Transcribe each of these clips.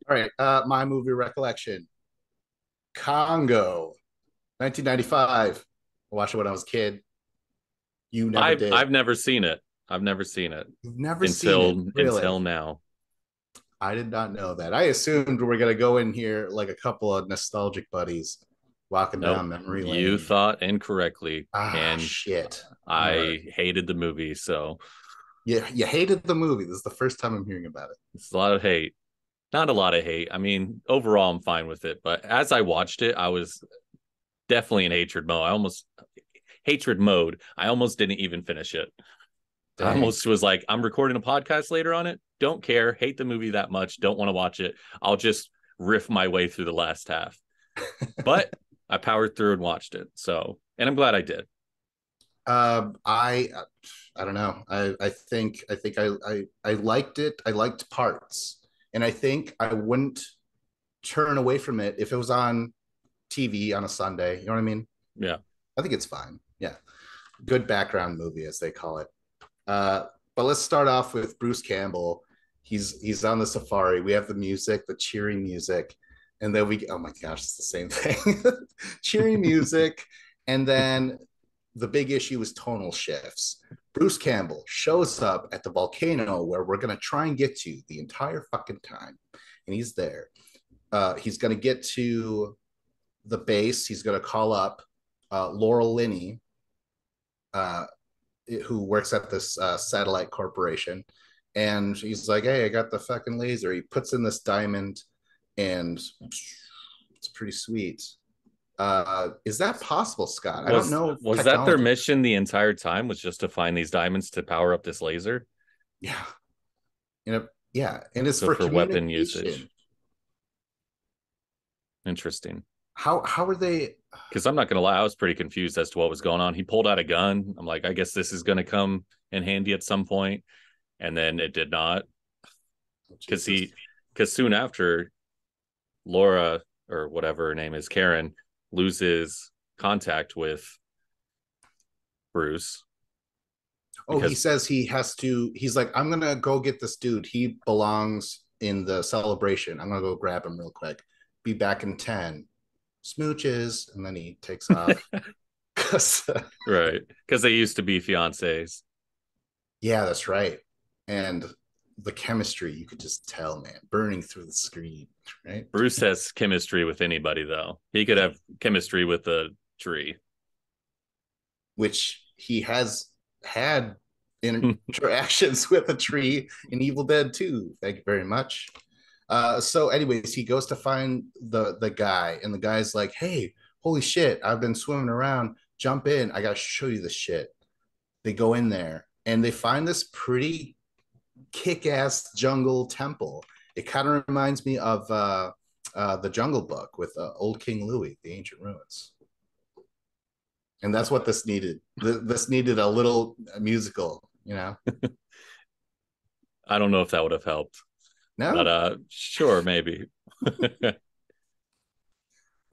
All right, my movie recollection. Congo, 1995. I watched it when I was a kid. You never I've did. never seen it. I've never seen it You've never seen it, until really? now. I did not know that. I assumed we are gonna go in here like a couple of nostalgic buddies walking Nope. down memory You lane. thought incorrectly, Ah, and shit. All right. I hated the movie, so Yeah, you hated the movie. This is the first time I'm hearing about it. it's a lot of hate. Not a lot of hate. I mean, overall I'm fine with it, but as I watched it, I was definitely in hatred mode. I almost didn't even finish it. I Dang. almost was like, I'm recording a podcast later on it. Don't care. Hate the movie that much. Don't want to watch it. I'll just riff my way through the last half. But I powered through and watched it. So, and I'm glad I did. I don't know. I liked it. I liked parts, and I think I wouldn't turn away from it if it was on TV on a Sunday. You know what I mean? Yeah. I think it's fine. Yeah, good background movie as they call it. Uh, but let's start off with Bruce Campbell. He's on the safari. We have the music, the cheery music, and then we oh my gosh, it's the same thing. Cheery music, and then the big issue is tonal shifts. Bruce Campbell shows up at the volcano where we're gonna try and get to the entire fucking time, and he's there. He's gonna get to the base. He's gonna call up Laurel Linney, uh, who works at this satellite corporation, and he's like, "Hey, I got the fucking laser." He puts in this diamond, and it's pretty sweet. Is that possible, Scott? I don't know Was that their technology. mission the entire time? Was just to find these diamonds to power up this laser? Yeah, yeah, and it's So for for weapon usage. communication. Interesting. How are they? Because I'm not gonna lie, I was pretty confused as to what was going on. He pulled out a gun. I'm like, I guess this is gonna come in handy at some point, and then it did not. Oh, Because Jesus. because soon after, Laura or whatever her name is, Karen, loses contact with Bruce Oh, he because says he has to. He's like, I'm gonna go get this dude. He belongs in the celebration. I'm gonna go grab him real quick. Be back in 10. Smooches, and then he takes off. right, because they used to be fiancés. Yeah, that's right. And the chemistry, you could just tell, man, burning through the screen, right? Bruce has chemistry with anybody, though. He could have chemistry with a tree. Which he has had interactions with a tree in Evil Dead 2. Thank you very much. So, anyways, he goes to find the guy, and the guy's like, "Hey, holy shit! I've been swimming around. Jump in. I gotta show you the shit." They go in there, and they find this pretty kick-ass jungle temple. It kind of reminds me of the Jungle Book with Old King Louis, the Ancient Ruins, and that's what this needed. This needed a little musical, you know. I don't know if that would have helped, but No, sure, maybe. but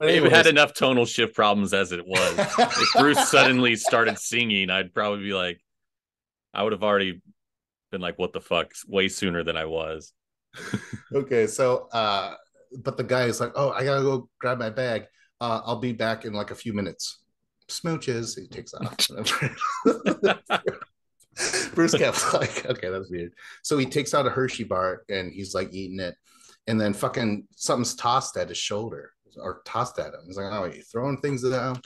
It had anyways, enough tonal shift problems as it was. If Bruce suddenly started singing, I'd probably be like, I would have already been like, what the fuck, way sooner than I was. okay, so but the guy is like, "Oh, I gotta go grab my bag. I'll be back in like a few minutes." Smooches. He takes off. Bruce Campbell's like, "Okay, that's weird." So he takes out a Hershey bar and he's like eating it, and then fucking something's tossed at his shoulder or tossed at him. He's like, "Oh, you throwing things down?"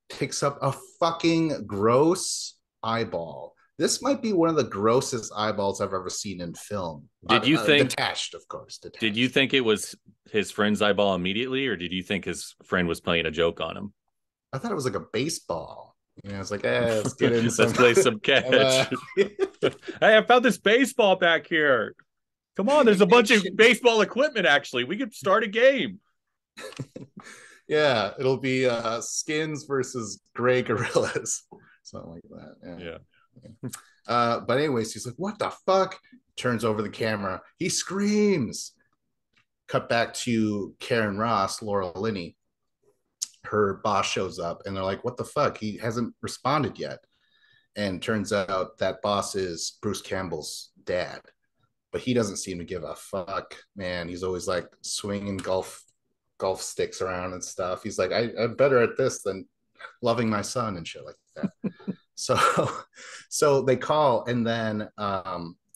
Picks up a fucking gross eyeball. This might be one of the grossest eyeballs I've ever seen in film. Did you think Detached, of course, did you detached. think it was his friend's eyeball immediately, or did you think his friend was playing a joke on him? I thought it was like a baseball. You know, it's like, let's get in Let's some. play some uh, catch. Hey, I found this baseball back here. Come on, there's a bunch of action. baseball equipment actually. We could start a game. Yeah, it'll be skins versus gray gorillas, something like that. Yeah. Yeah. But anyways, he's like, "What the fuck?" Turns over the camera. He screams. Cut back to Karen Ross, Laura Linney. Her boss shows up, and they're like, "What the fuck? He hasn't responded yet." And turns out that boss is Bruce Campbell's dad. but he doesn't seem to give a fuck, man. He's always like swinging golf sticks around and stuff. He's like, I'm better at this than loving my son and shit like that. So so they call, and then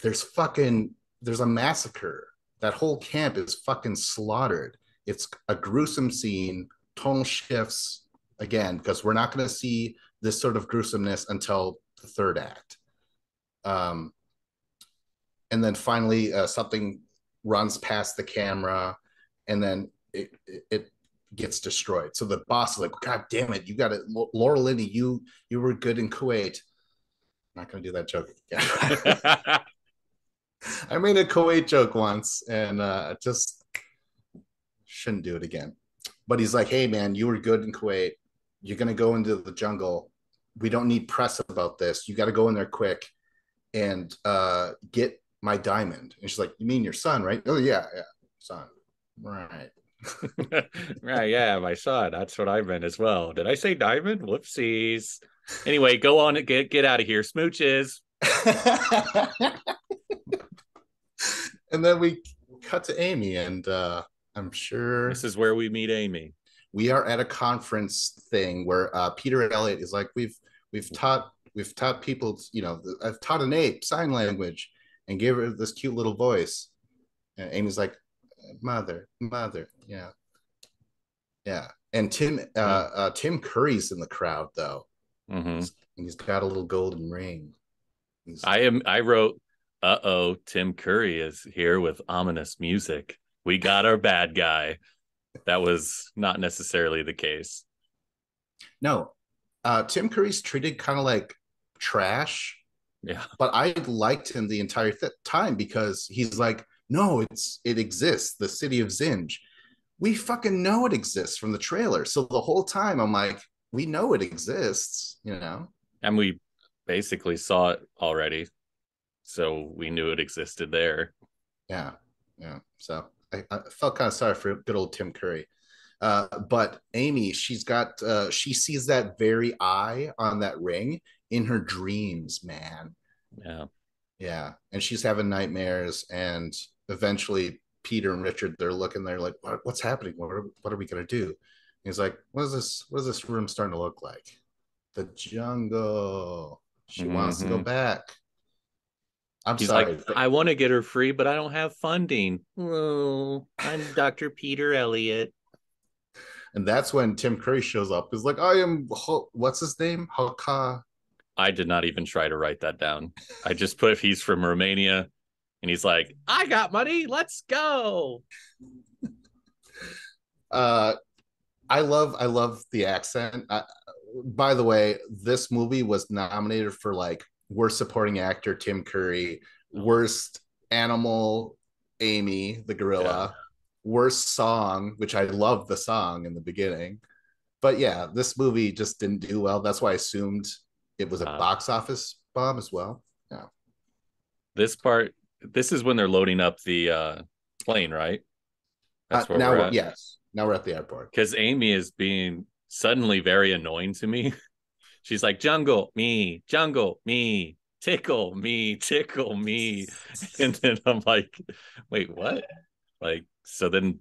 there's a massacre. That whole camp is fucking slaughtered. It's a gruesome scene. Tonal shifts again because we're not going to see this sort of gruesomeness until the third act. Um, and then finally, something runs past the camera, and then it gets destroyed. So the boss is like, "God damn it, you got it, Laura Linney. You were good in Kuwait." I'm not going to do that joke again. I made a Kuwait joke once, and just shouldn't do it again. But he's like, "Hey, man, you were good in Kuwait. You're going to go into the jungle. We don't need press about this. You got to go in there quick and get my diamond." And she's like, "You mean your son, right?" "Oh, yeah, yeah, son." Right. Right, yeah, my son. That's what I meant as well. Did I say diamond? Whoopsies. Anyway, go on and get out of here. Smooches. And then we cut to Amy, and I'm sure This is where we meet Amy. we are at a conference thing where Peter Elliott is like, we've taught people, I've taught an ape sign language and gave her this cute little voice. And Amy's like, mother, yeah, yeah. And Tim Curry's in the crowd though. Mm-hmm. He's got a little golden ring. I wrote, uh-oh, Tim Curry is here with ominous music. We got our bad guy. That was not necessarily the case. No, Tim Curry's treated kind of like trash. Yeah. But I liked him the entire time because he's like, no, it exists. The city of Zinj. We fucking know it exists from the trailer. So the whole time I'm like, we know it exists, And we basically saw it already. So we knew it existed there. Yeah. Yeah. So I felt kind of sorry for good old Tim Curry. But Amy, she sees that very eye on that ring in her dreams, man. Yeah. Yeah. And she's having nightmares, and eventually Peter and Richard, they're looking, they're like, what's happening? What are we gonna do? And he's like, what is this room starting to look like? The jungle. She wants to go back. He's Sorry. like, I want to get her free, but I don't have funding. Oh, I'm Dr. Peter Elliott. And that's when Tim Curry shows up. He's like, I am, what's his name? Haka. I did not even try to write that down. I just put he's from Romania, and he's like, I got money. Let's go. I love the accent. By the way, this movie was nominated for like worst supporting actor Tim Curry, worst animal Amy the gorilla, worst song, which I love the song in the beginning. But yeah, this movie just didn't do well. That's why I assumed it was a box office bomb as well. Yeah. This is when they're loading up the plane, right? That's where we're at. Yes. Now we're at the airport. Because Amy is being suddenly very annoying to me. She's like, jungle me, tickle me. And then I'm like, wait, what? Like, so then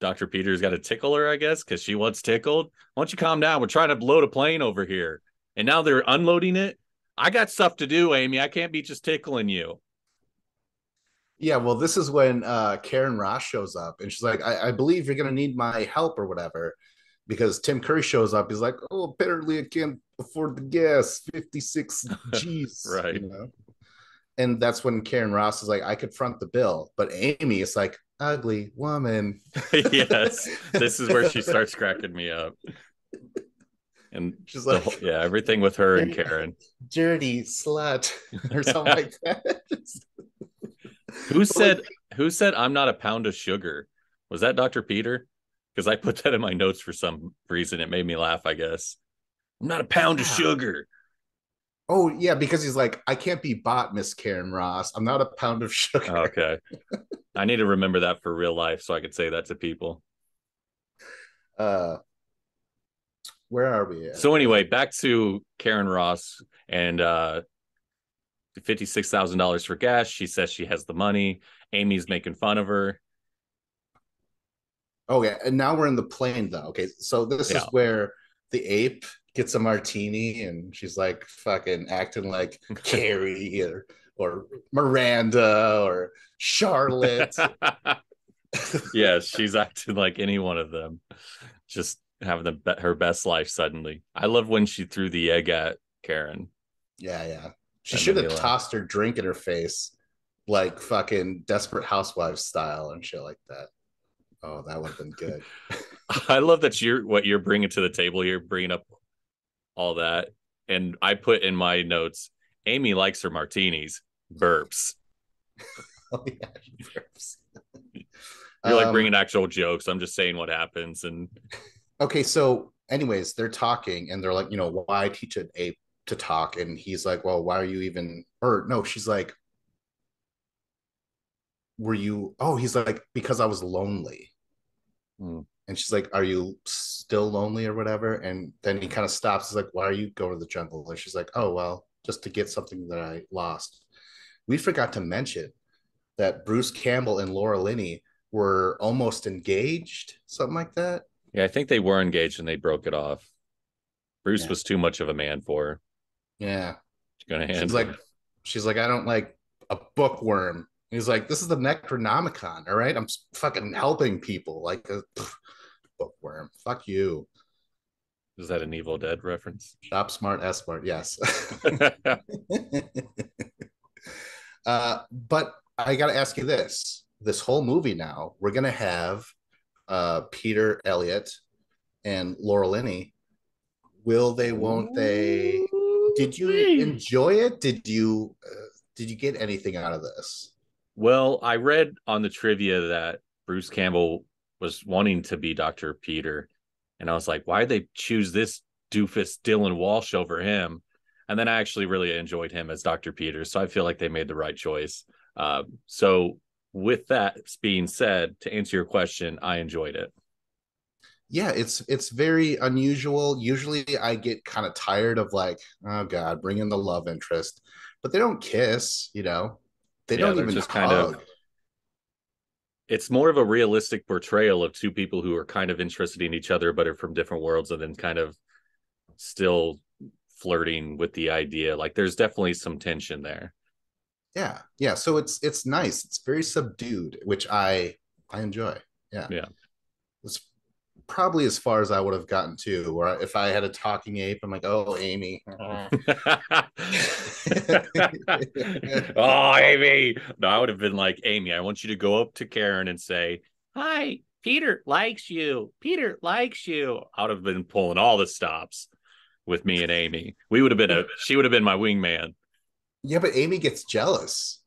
Dr. Peter's got to tickle her, I guess, because she wants tickled. Why don't you calm down? We're trying to load a plane over here. And now they're unloading it. I got stuff to do, Amy. I can't be just tickling you. Yeah, well, this is when Karen Ross shows up, and she's like, I believe you're going to need my help or whatever, because Tim Curry shows up. He's like, oh, apparently I can't afford the gas, 56 G's. Right. And that's when Karen Ross is like, I could front the bill. But Amy is like, ugly woman. Yes, this is where she starts cracking me up. And she's like, everything with her and Karen. Dirty slut or something like that. Who said I'm not a pound of sugar? Was that Dr. Peter? Because I put that in my notes for some reason. It made me laugh, I guess. I'm not a pound of sugar. Oh, yeah, because he's like, I can't be bought, Miss Karen Ross. I'm not a pound of sugar. Okay. I need to remember that for real life so I could say that to people. Where are we at? So anyway, back to Karen Ross and $56,000 for gas. She says she has the money. Amy's making fun of her. Oh yeah, and now we're in the plane though. Okay, so this Yeah. is where the ape gets a martini, and she's like fucking acting like Carrie or Miranda or Charlotte. Yeah, she's acting like any one of them. Just having her best life suddenly. I love when she threw the egg at Karen. Yeah, yeah. She That should made me have laugh. tossed her drink in her face, like fucking Desperate Housewives style and shit like that. Oh, that would have been good. I love that what you're bringing to the table here, bringing up all that. And I put in my notes, Amy likes her martinis, burps. Oh yeah, burps. You're like bringing actual jokes. I'm just saying what happens. And Okay, so anyways, they're talking and they're like, why teach an ape to talk? And he's like, well, why are you even? Or no, she's like, were you? Oh, he's like, because I was lonely. And she's like, are you still lonely or whatever? And then he kind of stops. He's like, why are you going to the jungle? And she's like, oh, well, just to get something that I lost. We forgot to mention that Bruce Campbell and Laura Linney were almost engaged, something like that. yeah, I think they were engaged and they broke it off. Bruce Yeah. was too much of a man for her. Yeah. She's gonna She's handle like, it. I don't like a bookworm. He's like, this is the Necronomicon, all right? I'm fucking helping people like a bookworm. Fuck you. Is that an Evil Dead reference? Shop smart, S smart. Yes. But I got to ask you this: this whole movie now, we're gonna have Peter Elliott and Laura Linney. Will they? Won't they? Did you Ooh-wee. enjoy it? Did you get anything out of this? Well, I read on the trivia that Bruce Campbell was wanting to be Dr. Peter. And I was like, why'd they choose this doofus Dylan Walsh over him? And then I actually really enjoyed him as Dr. Peter. So I feel like they made the right choice. So, with that being said, to answer your question, I enjoyed it. Yeah, it's very unusual. Usually I get kind of tired of like, oh God, bring in the love interest. But they don't kiss. They Yeah, don't they're even just kind of, hug. it's more of a realistic portrayal of two people who are kind of interested in each other, but are from different worlds and then kind of still flirting with the idea. Like there's definitely some tension there. Yeah. Yeah. So it's nice. It's very subdued, which I enjoy. Yeah. Yeah. It's probably as far as I would have gotten to, where if I had a talking ape, I'm like, oh, Amy. Oh, Amy. No, I would have been like, Amy, I want you to go up to Karen and say, hi, Peter likes you. Peter likes you. I would have been pulling all the stops with me and Amy. She would have been my wingman. Yeah, but Amy gets jealous.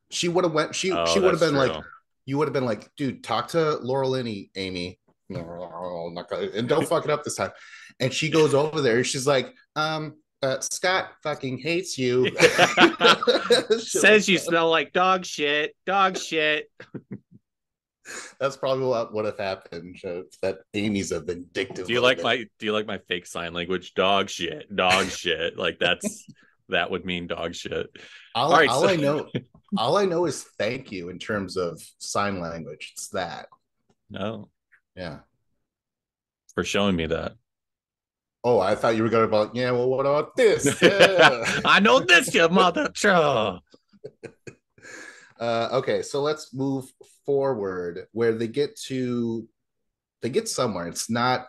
She would have went. She Oh, would have that's been like, true. you would have been like, dude, talk to Laura Linney, Amy. No, not gonna, and don't fuck it up this time. And she goes over there and she's like, Scott fucking hates you. Says you smell like dog shit. Dog shit. That's probably what would have happened. That Amy's a vindictive Do you little like bitch. my fake sign language? Dog shit. Dog shit. Like that would mean dog shit. All All right, all so I know, all I know is thank you in terms of sign language. It's that. no, Yeah. for showing me that. Oh, I thought you were going about, yeah, well, what about this? I know this, your mother. Sure. Okay, so let's move forward where they get somewhere. It's not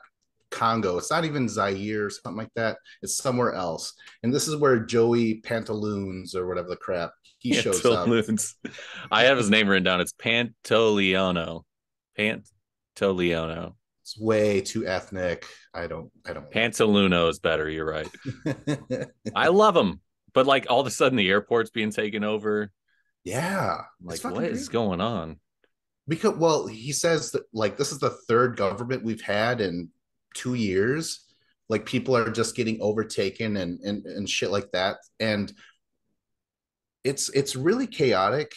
Congo. It's not even Zaire or something like that. It's somewhere else. And this is where Joey Pantaloons or whatever the crap he shows up. Pantaloons. I have his name written down. It's Pantoliano. Pantoliano. It's way too ethnic. I don't want Pantaluno is better. You're right. it. I love him, but like all of a sudden the airport's being taken over. Yeah, I'm it's like, fucking what is crazy. going on? Because well, he says that like this is the third government we've had in 2 years. Like people are just getting overtaken and shit like that. And it's really chaotic.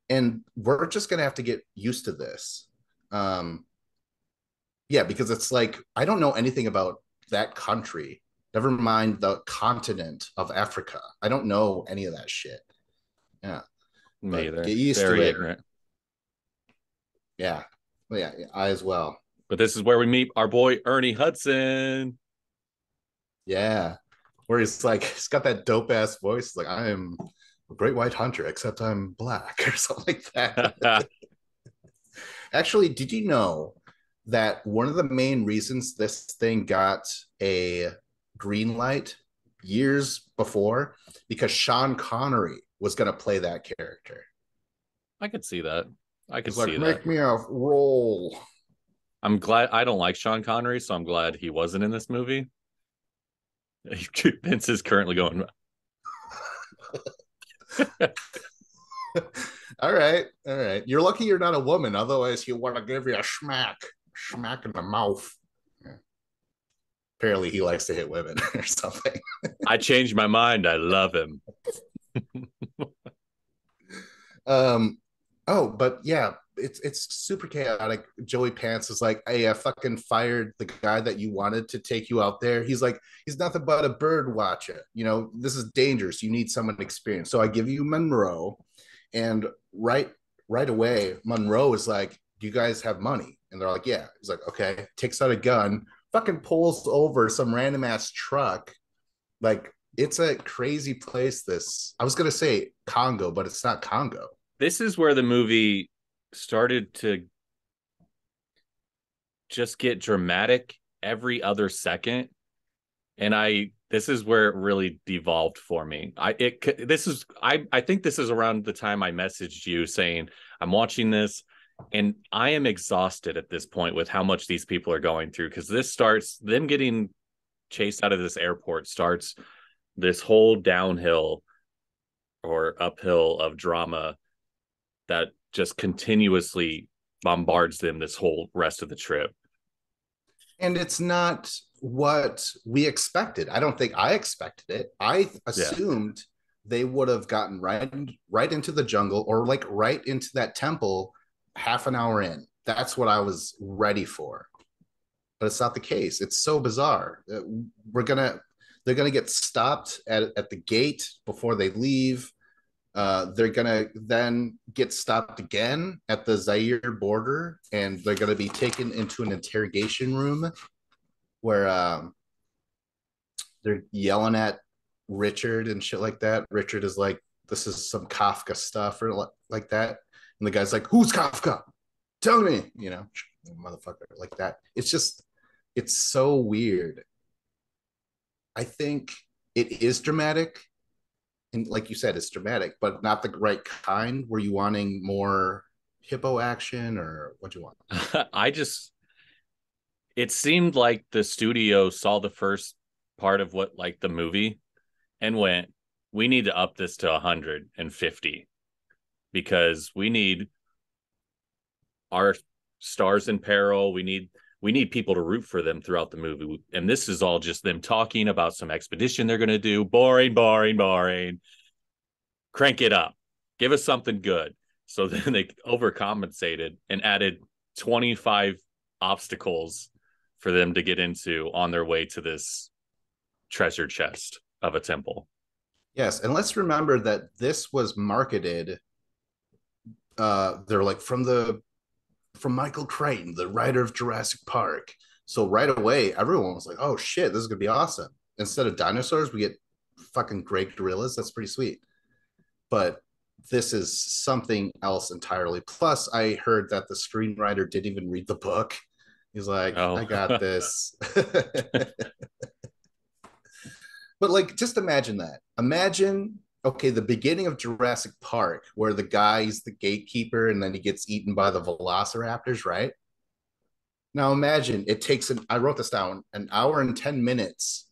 And we're just gonna have to get used to this. Um, yeah, because it's like I don't know anything about that country Never mind the continent of Africa. I don't know any of that shit. Yeah, Me but either. get used to Very it. ignorant. Yeah, yeah, I as well. But this is where we meet our boy Ernie Hudson. Yeah, where he's like, he's got that dope ass voice. Like, I am a great white hunter, except I'm black or something like that. Actually, did you know that one of the main reasons this thing got a green light years before, because Sean Connery was going to play that character? I could see that. I could He's see like, that. make me a role. I'm glad I don't like Sean Connery, so I'm glad he wasn't in this movie. Vince is currently going. All right, all right. You're lucky you're not a woman. Otherwise, he want to give you a smack in the mouth. Yeah. Apparently, he likes to hit women or something. I changed my mind. I love him. Um, oh, but yeah, it's super chaotic. Joey Pants is like, hey, I fucking fired the guy that you wanted to take you out there. He's like, he's nothing but a bird watcher. You know, this is dangerous. You need someone experienced. So I give you Monroe, and right away, Monroe is like, do you guys have money? And they're like, yeah. He's like, okay. Takes out a gun, fucking pulls over some random ass truck. Like, it's a crazy place. This, I was gonna say Congo, but it's not Congo. This is where the movie started to just get dramatic every other second, and I this is where it really devolved for me. I think this is around the time I messaged you saying I'm watching this and I am exhausted at this point with how much these people are going through, because this starts them getting chased out of this airport, starts this whole downhill or uphill of drama that just continuously bombards them this whole rest of the trip. And it's not what we expected. I don't think I expected it. I Yeah. assumed they would have gotten right into the jungle, or like right into that temple half an hour in. That's what I was ready for. But it's not the case. It's so bizarre. We're gonna they're gonna get stopped at the gate before they leave. They're gonna then get stopped again at the Zaire border, and they're gonna be taken into an interrogation room where they're yelling at Richard and shit like that. Richard is like, "This is some Kafka stuff," or like that, and the guy's like, "Who's Kafka? Tell me," motherfucker, like that. It's so weird. I think it is dramatic, and like you said, it's dramatic, but not the right kind. Were you wanting more hippo action, or what do you want? I just it seemed like the studio saw the first part of what like the movie and went, we need to up this to 150 because we need our stars in peril. We need people to root for them throughout the movie. And this is all just them talking about some expedition they're going to do. Boring, boring, boring. Crank it up. Give us something good. So then they overcompensated and added 25 obstacles for them to get into on their way to this treasure chest of a temple. Yes, and let's remember that this was marketed. They're like from Michael Crichton, the writer of Jurassic Park. So right away, everyone was like, "Oh shit, this is gonna be awesome!" Instead of dinosaurs, we get fucking great gorillas. That's pretty sweet. But this is something else entirely. Plus, I heard that the screenwriter didn't even read the book. He's like, Oh, "I got this." But like, just imagine that. Imagine, okay, the beginning of Jurassic Park, where the guy's the gatekeeper and then he gets eaten by the velociraptors, right? Now imagine it takes I wrote this down, an hour and 10 minutes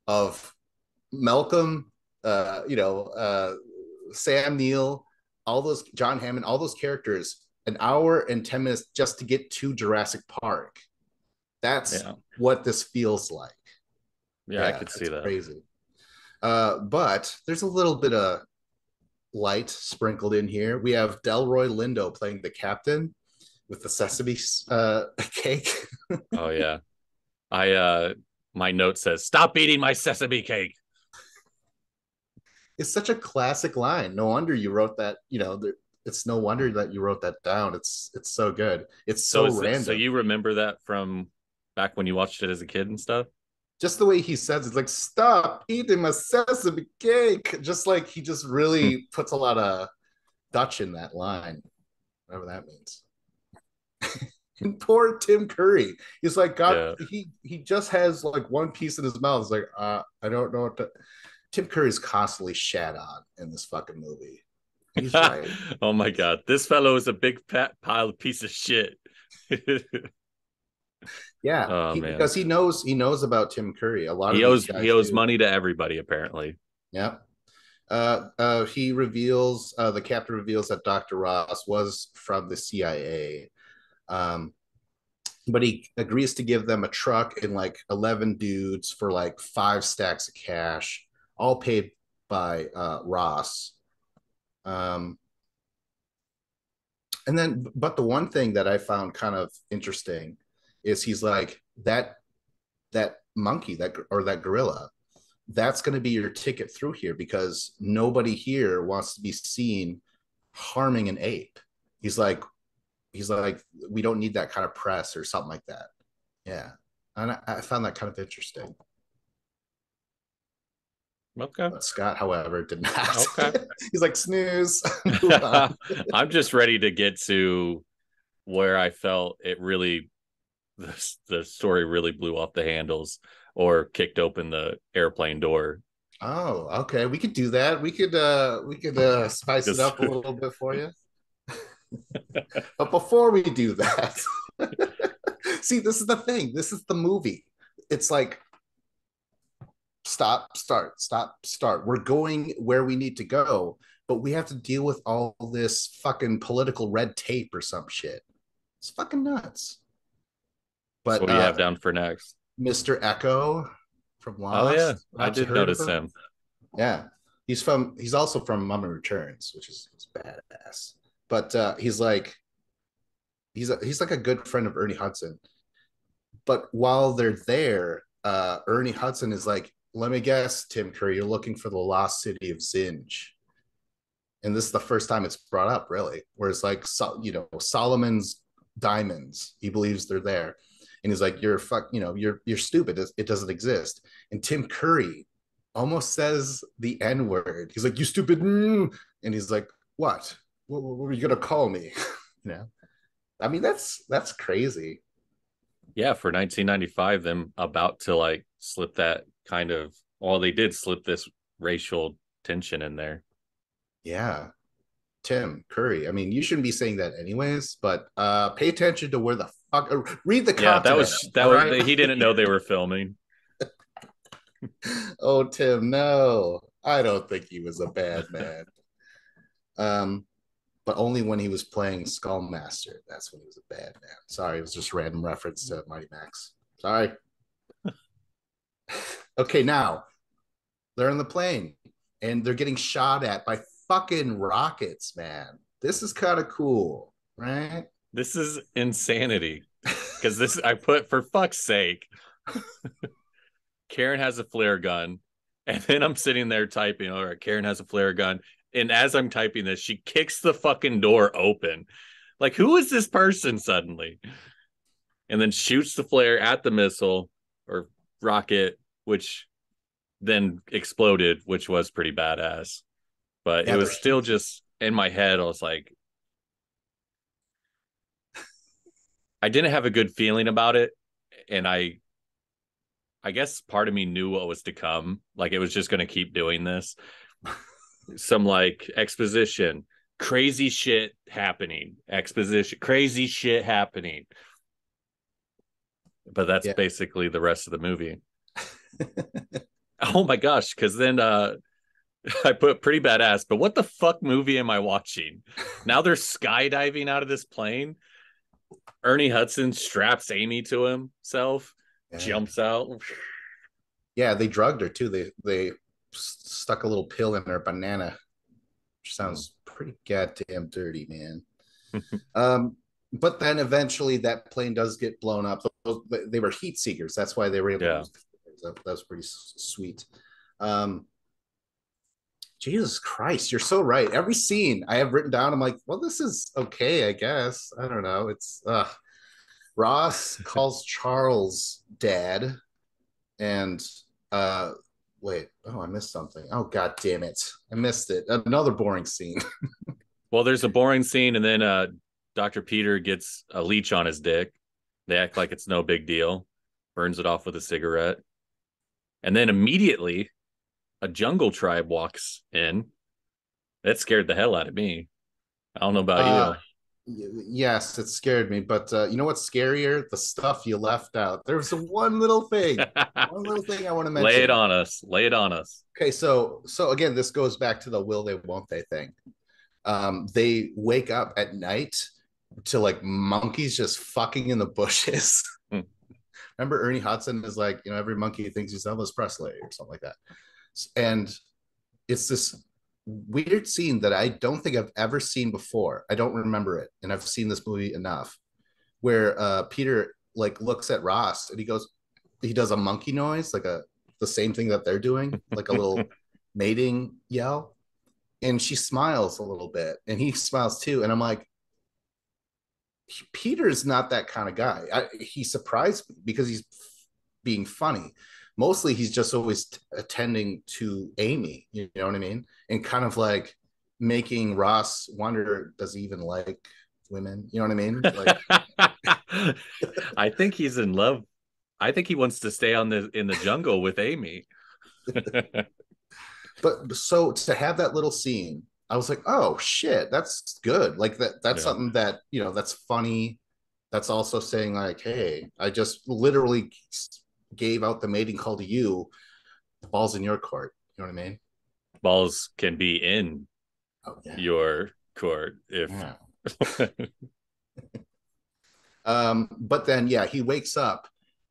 of Malcolm, Sam Neill, all those, John Hammond, all those characters, an hour and 10 minutes just to get to Jurassic Park. That's yeah. what this feels like. Yeah, I Yeah, could see it's that. crazy. But there's a little bit of light sprinkled in here. We have Delroy Lindo playing the captain with the sesame cake. Oh yeah. I My note says, "Stop eating my sesame cake." It's such a classic line. No wonder you wrote that. It's no wonder that you wrote that down. It's so good. It's So so is it, so random. you remember that from back when you watched it as a kid and stuff? Just the way he says it's like, stop eating my sesame cake. Just like he just really puts a lot of Dutch in that line, whatever that means. And poor Tim Curry. He's like, God, Yeah. he just has like one piece in his mouth. It's like, I don't know what to. Tim Curry's constantly shat on in this fucking movie. He's right. Oh my god, this fellow is a big fat pile of piece of shit. Yeah, Oh man, because he knows about Tim Curry. A lot he of these owes he guys owes do. money to everybody apparently. Yeah. He reveals the captain reveals that Dr. Ross was from the CIA. Um, but he agrees to give them a truck and like 11 dudes for like 5 stacks of cash, all paid by Ross. Um, and then, but the one thing that I found kind of interesting is he's like that monkey that or that gorilla. That's going to be your ticket through here because nobody here wants to be seen harming an ape. He's like, he's like, we don't need that kind of press or something like that. Yeah, and I found that kind of interesting. Okay. But Scott, however, did not. Okay. He's like, snooze, move on. I'm just ready to get to where I felt it really the story really blew off the handles or kicked open the airplane door. Oh, okay. We could do that. We could spice it Because up a little bit for you. But before we do that, see, this is the thing. This is the movie. It's like stop, start, stop, start. We're going where we need to go, but we have to deal with all this fucking political red tape or some shit. It's fucking nuts. so But what do you have down for next? Mr. Echo from Oh yeah, Lost, I perhaps you did heard of notice him? him. Yeah. He's also from Mummy Returns, which is badass. But he's like a good friend of Ernie Hudson. But while they're there, Ernie Hudson is like, let me guess, Tim Curry, you're looking for the lost city of Zinj. And this is the first time it's brought up, really. Where it's like, Solomon's diamonds. He believes they're there, and he's like, you're stupid. It doesn't exist. And Tim Curry almost says the N word. He's like, you stupid, and he's like, what? What are you gonna call me? you know, I mean, that's crazy. Yeah, for 1995, them about to like slip that kind of, well, they did slip this racial tension in there. Yeah, Tim Curry. I mean, you shouldn't be saying that anyways, but pay attention to where the fuck read the Yeah, that continent. was that All was right. he didn't know they were filming. Oh, Tim, no. I don't think he was a bad man. Um, but only when he was playing Skullmaster. That's when he was a bad man. Sorry, it was just a random reference to Mighty Max. Sorry. Okay, now they're in the plane and they're getting shot at by fucking rockets, man. This is kind of cool, right? This is insanity. Because this I put for fuck's sake. Karen has a flare gun. And then I'm sitting there typing, all right, Karen has a flare gun. And as I'm typing this, she kicks the fucking door open. Like, who is this person suddenly? And then shoots the flare at the missile or rocket, which then exploded, which was pretty badass. But it Yeah, they're was still heat. just in my head. I was like, I didn't have a good feeling about it. And I guess part of me knew what was to come. Like it was just going to keep doing this. Some like exposition, crazy shit happening, exposition, crazy shit happening. But that's Yeah. basically the rest of the movie. Oh my gosh. Cause then I put pretty badass, but what the fuck movie am I watching? Now they're skydiving out of this plane. Ernie Hudson straps Amy to himself, Yeah. jumps out. Yeah, they drugged her too. They stuck a little pill in her banana, which sounds pretty goddamn dirty, man. But then eventually that plane does get blown up. They were heat seekers. That's why they were able to Yeah. use. That was pretty sweet. Um, Jesus Christ, you're so right. Every scene I have written down, I'm like, well, this is okay, I guess. I don't know. It's Ross calls Charles dad, and uh wait, oh, I missed something. Oh god damn it. I missed it. Another boring scene. Well, there's a boring scene, and then Dr. Peter gets a leech on his dick. They act like it's no big deal, burns it off with a cigarette. And then immediately a jungle tribe walks in. That scared the hell out of me. I don't know about Uh you. yes, it scared me, but you know what's scarier? The stuff you left out. There's one little thing I want to Lay it mention. on us. Lay it on us. Okay, so again, this goes back to the will they won't they thing. They wake up at night to like monkeys just fucking in the bushes. Remember Ernie Hudson is like, every monkey thinks he's Elvis Presley or something like that. And it's this weird scene that I don't think I've ever seen before. I don't remember it. And I've seen this movie enough where Peter like looks at Ross and he does a monkey noise, like the same thing that they're doing, like a little mating yell. And she smiles a little bit and he smiles too. And I'm like, Peter's not that kind of guy. He surprised me because he's being funny. Mostly he's just always attending to Amy, you know what I mean? And kind of like making Ross wonder, does he even like women? You know what I mean? Like I think he's in love. I think he wants to stay in the jungle with Amy. but so to have that little scene, I was like, oh shit, that's good. Like that's Yeah. something that, that's funny. That's also saying like, hey, I just literally gave out the mating call to you. The ball's in your court. You know what I mean? Balls can be in Oh yeah. your court if Yeah. But then yeah, he wakes up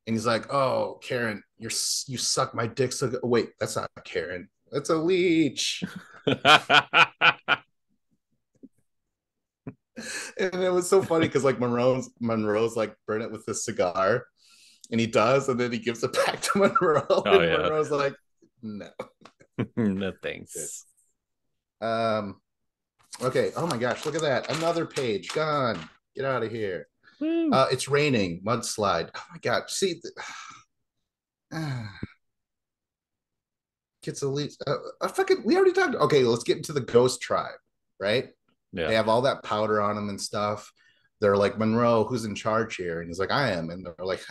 and he's like, "Oh, Karen, you suck my dick so good." Oh, wait, that's not Karen. That's a leech. And it was so funny because like Monroe's like burn it with this cigar, and he does, and then he gives it back to Monroe, Oh and yeah. Monroe's like, "No." No thanks. Um. Okay. Oh my gosh, look at that! Another page gone. Get out of here. Woo. It's raining. Mudslide. Oh my god. See. Gets a lead. Fucking. We already talked. Okay, let's get into the Ghost Tribe. Right. Yeah. They have all that powder on them and stuff. They're like, Monroe, who's in charge here? And he's like, I am. And they're like,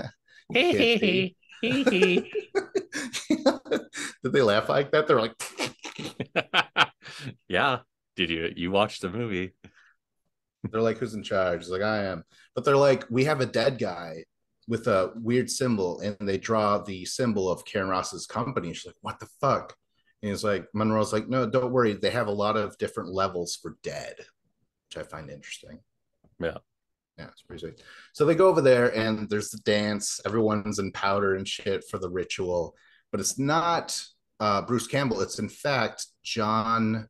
you can't be. Did they laugh like that? They're like, Yeah. Did you watch the movie? they're like, who's in charge? He's like, I am. But they're like, we have a dead guy with a weird symbol, and they draw the symbol of Karen Ross's company. She's like, what the fuck? And he's like, Monroe's like, no, don't worry. They have a lot of different levels for dead, which I find interesting. Yeah. Yeah, it's pretty sweet. So they go over there and there's the dance. Everyone's in powder and shit for the ritual, but it's not Bruce Campbell. It's in fact John.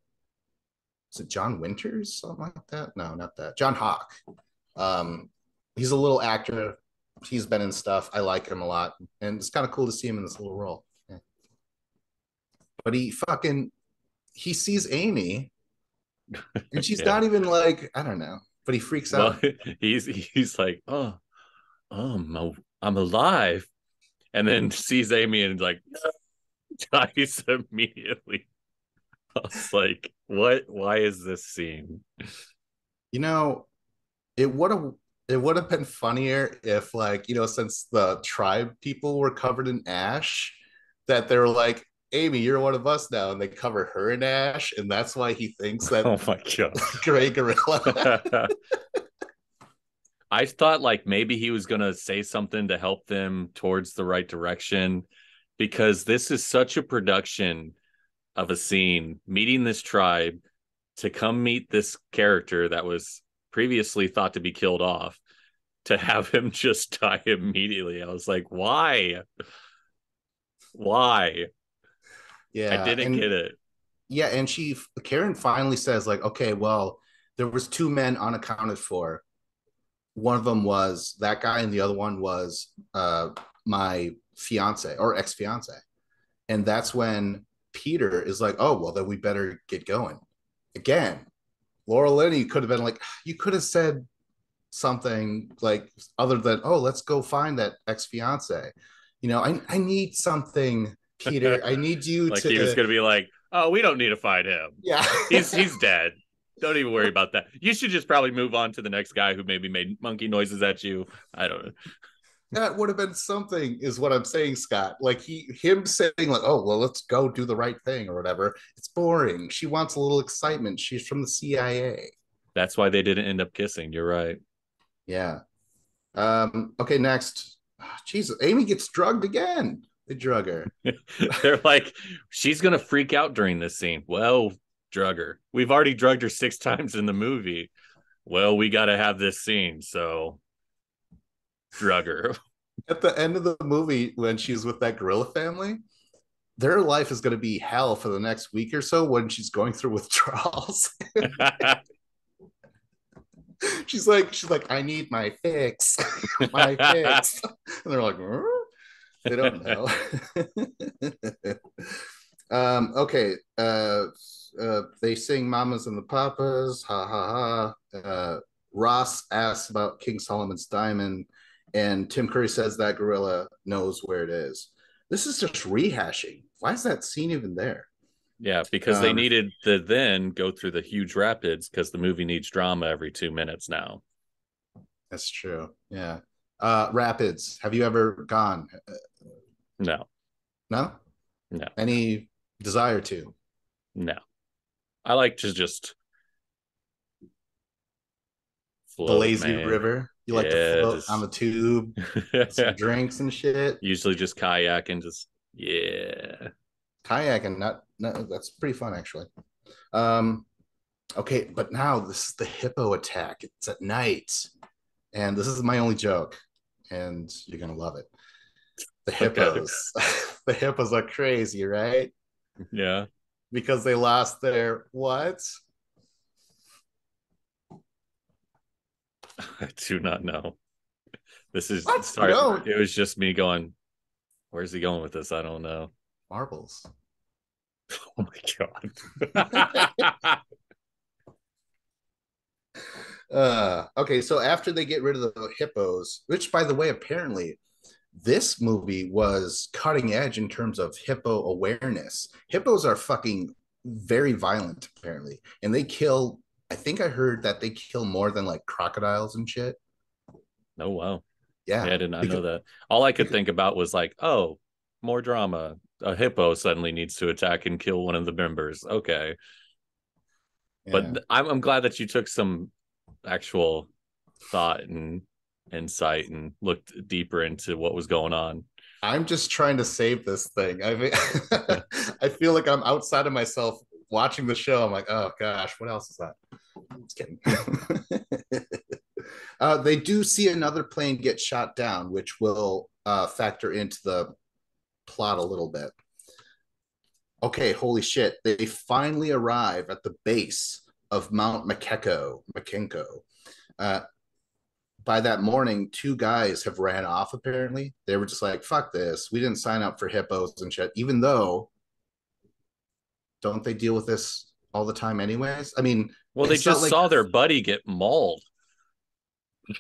Is it John Winters? Something like that? No, not that. John Hawk. Um, he's a little actor. He's been in stuff. I like him a lot, and it's kind of cool to see him in this little role. Yeah. But he sees Amy, and she's Yeah. not even like, I don't know. But he freaks Well, out. he's like, I'm alive, and then sees Amy and like dies immediately. I was like, what? Why is this scene? You know, it would have been funnier if like, since the tribe people were covered in ash, that they were like, Amy, you're one of us now, and they cover her in ash, and that's why he thinks that Oh my god. gray gorilla. I thought like maybe he was gonna say something to help them towards the right direction, because this is such a production of a scene, meeting this tribe to come meet this character that was previously thought to be killed off, to have him just die immediately. I was like, why? Why? I Yeah, didn't get it. and Karen finally says like, okay, well, there was two men unaccounted for. One of them was that guy, and the other one was my fiance or ex-fiance. And that's when Peter is like, oh, well, then we better get going. Again, Laura Linney could have been like, you could have said something like other than, oh, let's go find that ex-fiance. I need something, Peter. I need you Like he was to, going to be like, "Oh, we don't need to find him. yeah. He's dead. Don't even worry about that. You should just probably move on to the next guy who maybe made monkey noises at you. I don't know." That would have been something, is what I'm saying, Scott. Like him saying like, oh, well, let's go do the right thing or whatever. It's boring. She wants a little excitement. She's from the CIA. That's why they didn't end up kissing. You're right. Yeah. Okay, next. Jesus, Amy gets drugged again. They drug her. They're like, she's going to freak out during this scene. Well, drug her. We've already drugged her 6 times in the movie. Well, we got to have this scene. So drug her. At the end of the movie, when she's with that gorilla family, their life is going to be hell for the next week or so when she's going through withdrawals. she's like, I need my fix, my fix. And they're like, they don't know. Okay. They sing Mamas and the Papas. Ha ha ha. Ross asks about King Solomon's diamond, and Tim Curry says that gorilla knows where it is. This is just rehashing. Why is that scene even there? Yeah, because they needed to then go through the huge rapids because the movie needs drama every 2 minutes now. That's true. Yeah. Rapids. Have you ever gone? No. No? No. Any desire to? No. I like to just float, the lazy man. river. You like to float on the tube, some drinks and shit. Usually just kayak and just kayaking. Not that's pretty fun actually. Okay, but now this is the hippo attack. It's at night, and this is my only joke, and you're gonna love it. The hippos, the hippos are crazy, right? Yeah, because they lost their what? I do not know. This is what? sorry. No. It was just me going, where's he going with this? I don't know. Marbles. Oh my god. Okay, so after they get rid of the hippos, which by the way, apparently this movie was cutting edge in terms of hippo awareness. Hippos are fucking very violent, apparently. And they kill, I think I heard that they kill more than like crocodiles and shit. Oh, wow. Yeah. I did not know that. All I could think about was like, oh, more drama. A hippo suddenly needs to attack and kill one of the members. Okay. Yeah. But I'm glad that you took some actual thought and insight and looked deeper into what was going on. I'm just trying to save this thing. I mean, I feel like I'm outside of myself watching the show. I'm like, oh gosh, what else is that? Just kidding. They do see another plane get shot down, which will factor into the plot a little bit. Okay, holy shit. They finally arrive at the base of Mount Makenko. By that morning, 2 guys have ran off, apparently. They were just like, fuck this. We didn't sign up for hippos and shit, even though, don't they deal with this all the time anyways? I mean, well, they just saw their buddy get mauled,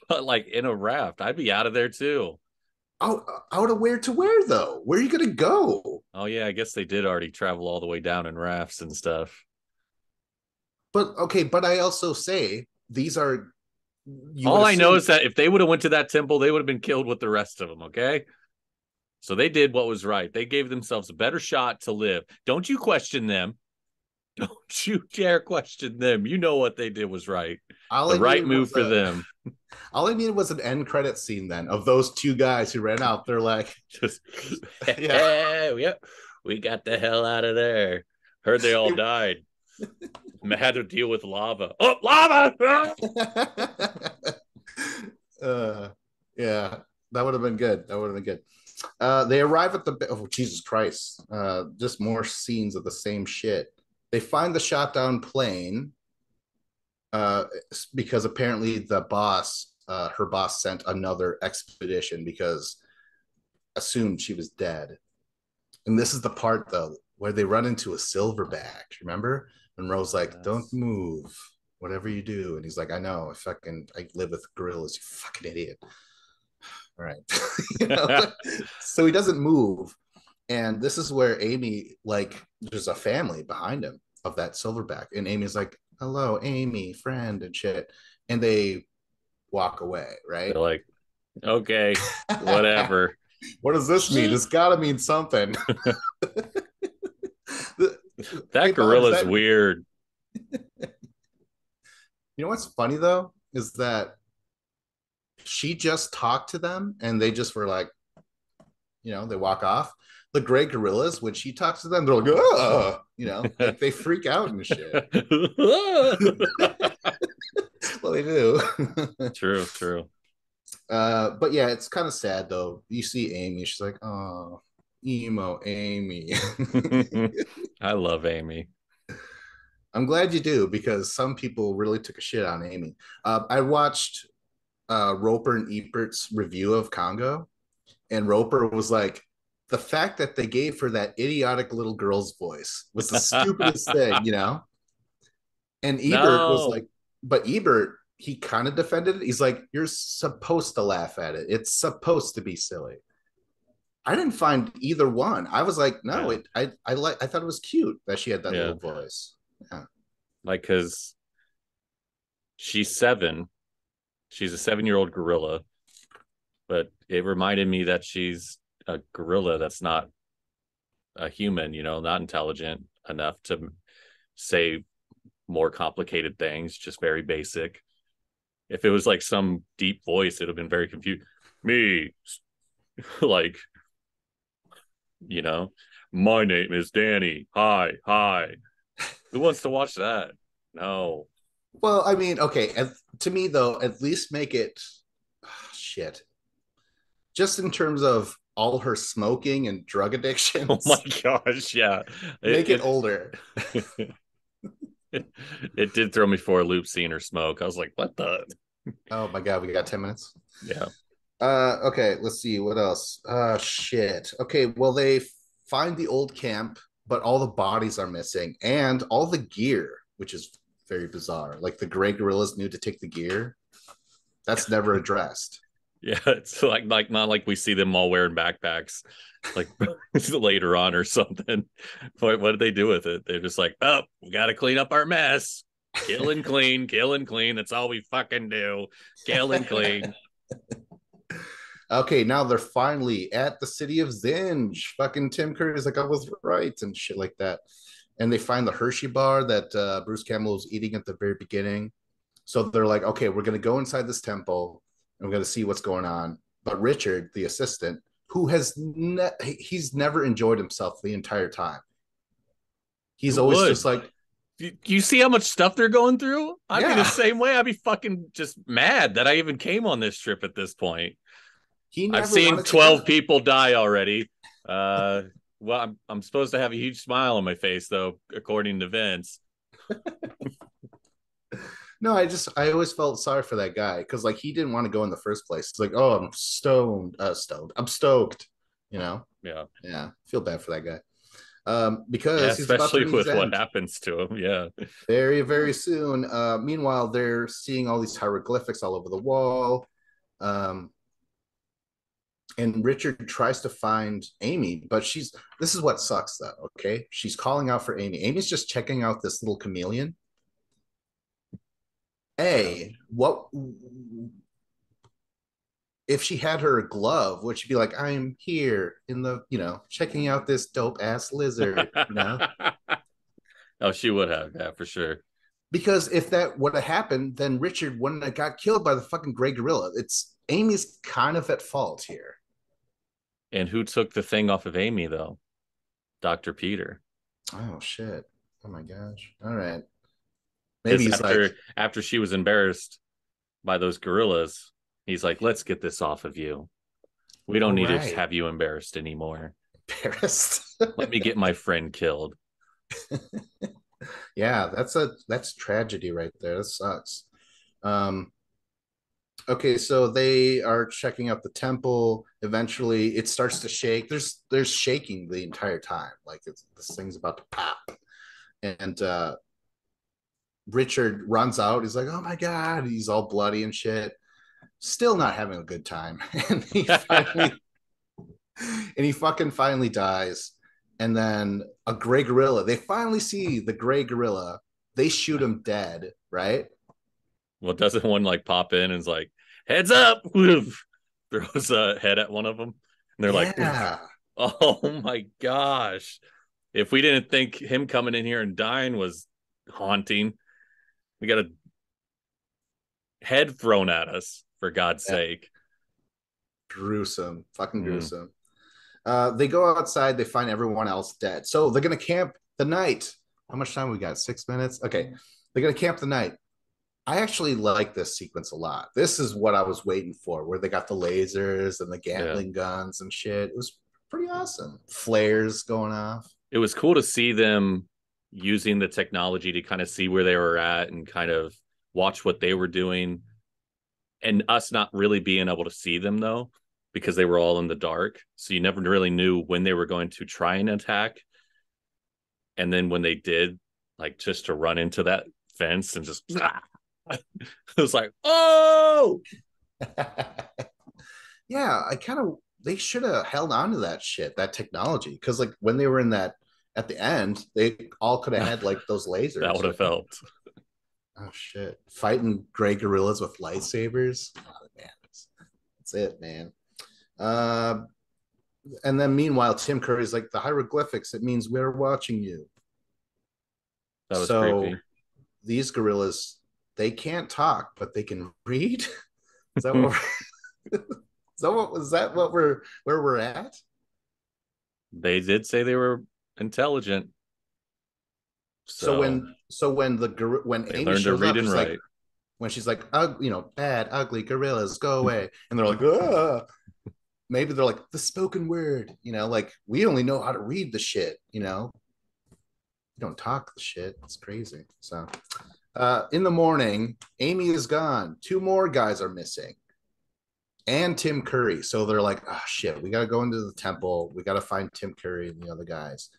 like in a raft. I'd be out of there too. Out of where to where, though? Where are you going to go? Oh, yeah, I guess they did already travel all the way down in rafts and stuff. But, okay, but I also say, these are... all I know is that if they would have went to that temple, they would have been killed with the rest of them, okay? So they did what was right. They gave themselves a better shot to live. Don't you question them. Don't you dare question them. You know what they did was right. The right move for them. All I needed was an end credit scene then of those 2 guys who ran out. They're like, just, yeah, we got the hell out of there. Heard they all died. Had to deal with lava. Oh, lava! Yeah, that would have been good. They arrive at the... oh, Jesus Christ. Just more scenes of the same shit. They find the shot down plane because apparently the boss, her boss sent another expedition because assumed she was dead. And this is the part though where they run into a silverback. Remember? And Monroe's like, "Don't Yes. move, whatever you do." And he's like, "I know. I live with gorillas. You fucking idiot." All right. You know? So he doesn't move. And this is where Amy, like, there's a family behind him of that silverback. And Amy's like, "Hello, Amy, friend," and shit. And they walk away, right? They're like, okay, whatever. What does this mean? It's got to mean something. Hey, That Bob, is gorilla's that. weird. You know what's funny, though, is that she just talked to them and they just were like, they walk off. The gray gorillas, when she talks to them, they're like, "Oh," like they freak out and shit. Well, they do. True, true. But yeah, it's kind of sad though. You see Amy, she's like, "Oh, emo Amy." I love Amy. I'm glad you do because some people really took a shit on Amy. I watched Roper and Ebert's review of Congo, and Roper was like, the fact that they gave her that idiotic little girl's voice was the stupidest thing. And Ebert was No. like, but Ebert, he kind of defended it. He's like, "You're supposed to laugh at it. It's supposed to be silly." I didn't find either one. I was like, no, Yeah. I thought it was cute that she had that Yeah. little voice. Yeah. Like, because she's 7. She's a 7-year-old gorilla, but it reminded me that she's a gorilla that's not a human, not intelligent enough to say more complicated things, just very basic. If it was like some deep voice, it would have been very confused. Me, like, you know, my name is Danny. Hi, hi. Who wants to watch that? No. Well, I mean, okay. To me, though, at least make it shit. Just in terms of all her smoking and drug Oh my addictions, gosh, yeah. make it It older. it, it did throw me for a loop seeing her smoke. I was like, what the? Oh my God, we got 10 minutes. Yeah. Okay, let's see what else. Shit. Okay, well, they find the old camp, but all the bodies are missing and all the gear, which is very bizarre. Like the gray gorillas knew to take the gear. That's never addressed. Yeah, it's like not like we see them all wearing backpacks like later on or something. What did they do with it? They're just like, oh, we got to clean up our mess. Kill and clean, kill and clean. That's all we fucking do. Kill and clean. Okay, now they're finally at the city of Zinj. Fucking Tim Curry is like, "I was right," and shit like that. And they find the Hershey bar that Bruce Campbell was eating at the very beginning. So they're like, "Okay, we're going to go inside this temple and we're going to see what's going on." But Richard, the assistant, who he's never enjoyed himself the entire time. He's Who always just would? like, You see how much stuff they're going through? I'd be the "Yeah." same way. I'd be fucking just mad that I even came on this trip at this point. He I've never seen wanted to 12 go. people die already. Well, I'm supposed to have a huge smile on my face, though, according to Vince. No, I always felt sorry for that guy because like he didn't want to go in the first place. It's like, "Oh, I'm stoned. I'm stoked." You know? Yeah. Yeah, feel bad for that guy. Yeah, Because he's about to especially meet his with what end happens to him. Yeah. very, very soon. Meanwhile, they're seeing all these hieroglyphics all over the wall. Um, and Richard tries to find Amy, but this is what sucks though. Okay. She's calling out for Amy. Amy's just checking out this little chameleon. Yeah. What if she had her glove? Would she be like, "I'm here in checking out this dope ass lizard?" Oh, she would have. Yeah, for sure. Because if that would have happened, then Richard wouldn't have got killed by the fucking gray gorilla. It's Amy's kind of at fault here. And who took the thing off of Amy, though? Dr. Peter. Oh shit. Oh my gosh. All right. Maybe Because he's like, after she was embarrassed by those gorillas, he's like, let's get this off of you. We don't "All need to right, have you embarrassed anymore. Paris." Let me get my friend killed. Yeah, that's tragedy right there. That sucks. Um, Okay, so they are checking out the temple. Eventually, it starts to shake. There's shaking the entire time, like this thing's about to pop. And Richard runs out. He's like, "Oh my god!" He's all bloody and shit. Still not having a good time, and he fucking finally dies. And then a gray gorilla. They finally see the gray gorilla. They shoot him dead, right? Well, doesn't one like pop in and is like, heads up, woof, throws a head at one of them, and they're like, woof. Yeah, Oh my gosh! If we didn't think him coming in here and dying was haunting, we got a head thrown at us for God's yeah. sake. Gruesome, fucking Mm, gruesome. They go outside. They find everyone else dead. So they're gonna camp the night. How much time we got? 6 minutes. Okay, they're gonna camp the night. I actually like this sequence a lot. This is what I was waiting for, where they got the lasers and the yeah, Gatling guns and shit. It was pretty awesome. Flares going off. it was cool to see them using the technology to kind of see where they were at and kind of watch what they were doing, and us not really being able to see them though because they were all in the dark, so you never really knew when they were going to try and attack, and then when they did, like just to run into that fence and just it was like, oh Yeah, I kind of they should have held on to that shit, that technology, because like when they were in that at the end, they all could have had like those that lasers. would have helped. Oh shit, fighting gray gorillas with lightsabers. Oh, man, that's it, man. Uh, and then meanwhile, Tim Curry's like the hieroglyphics. It means we're watching you. That was So creepy. these gorillas, they can't talk, but they can read. Is that what? Is that what we're where we're at? They did say they were intelligent, So so when they Amy learned to shows read up, and write. when she's like, bad, ugly gorillas, go away, and they're like, ah. Maybe they're like the spoken word, like we only know how to read the shit, you don't talk the shit. It's crazy. So, in the morning, Amy is gone. Two more guys are missing, and Tim Curry. So they're like, oh shit, we got to go into the temple. We got to find Tim Curry and the other guys.